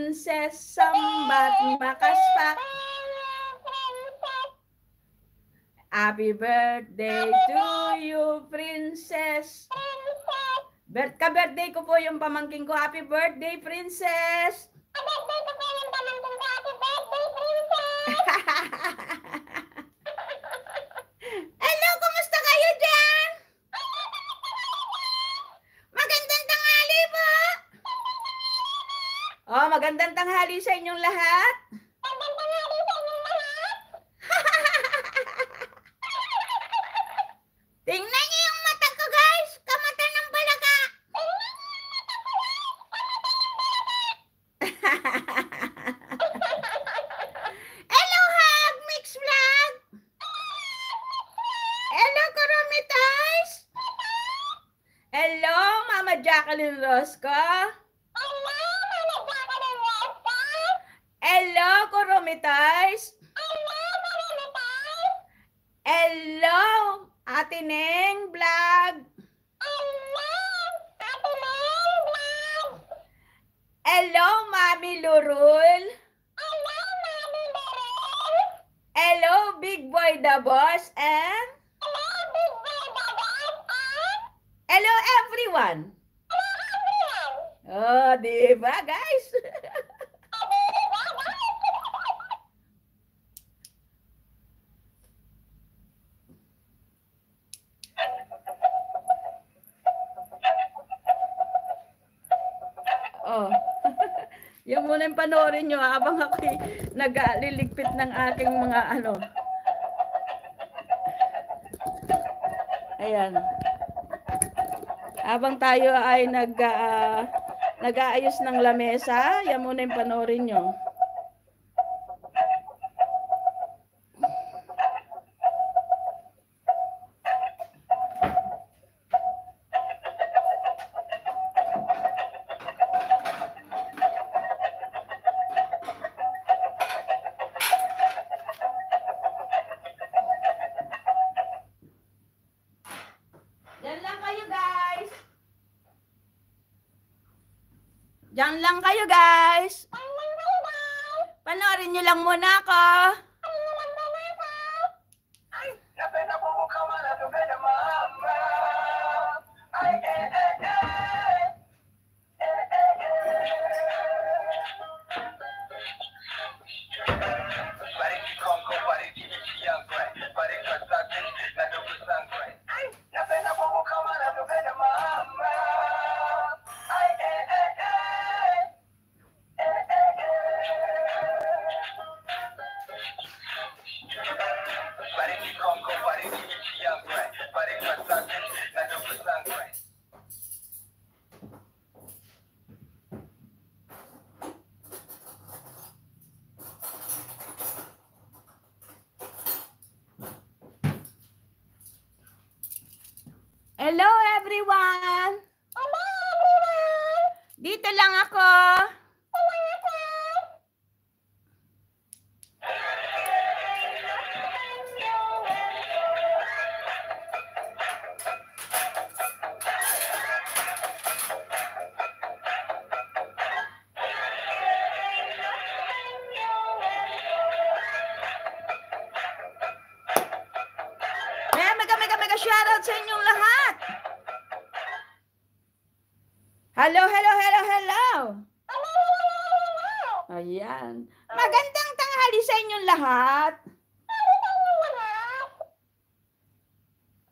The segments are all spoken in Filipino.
princess, sambat makaspak. Happy birthday to you, princess. Ka-birthday ko po yung pamangking ko. Happy birthday, princess. Hello, kumusta kayo dyan? Magandang tanghali po. Oh, magandang tanghali sa inyong lahat. Tingnan niyo yung mata ko, guys. Kamata ng balaga. Hello, Hug Mix Vlog. Hello, Kurumitais. Hello, Mama Jacqueline Rosco. Hello, Kurumitais. Hello, Ate Neng Vlog. Hello, Mami Lurul. Hello, Big Boy the Boss. And hello, everyone. Oh, diba, guys? Oh. Yung muna yung panoorin nyo habang ako'y nagliligpit ng aking mga ano. Ayan. Habang tayo ay nag-aayos ng lamesa, yan muna yung panoorin nyo. Diyan lang kayo, guys. Panoorin nyo lang muna ako. Hello, everyone. Hello, everyone. Dito lang ako. Mega shoutout sa inyong lahat. Hello, hello, hello, hello. Ayan. Magandang tanghali sa inyong lahat.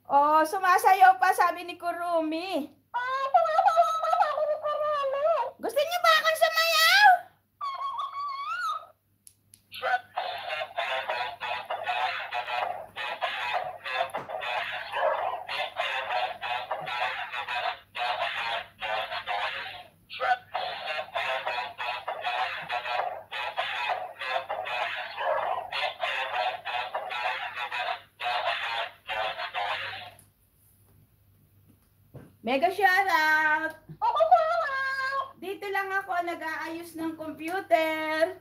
Oh, sumasayaw pa, sabi ni Kurumi. Gusto niyo ba akong sumayaw? Mega shoutout! Dito lang ako nag-aayos ng computer.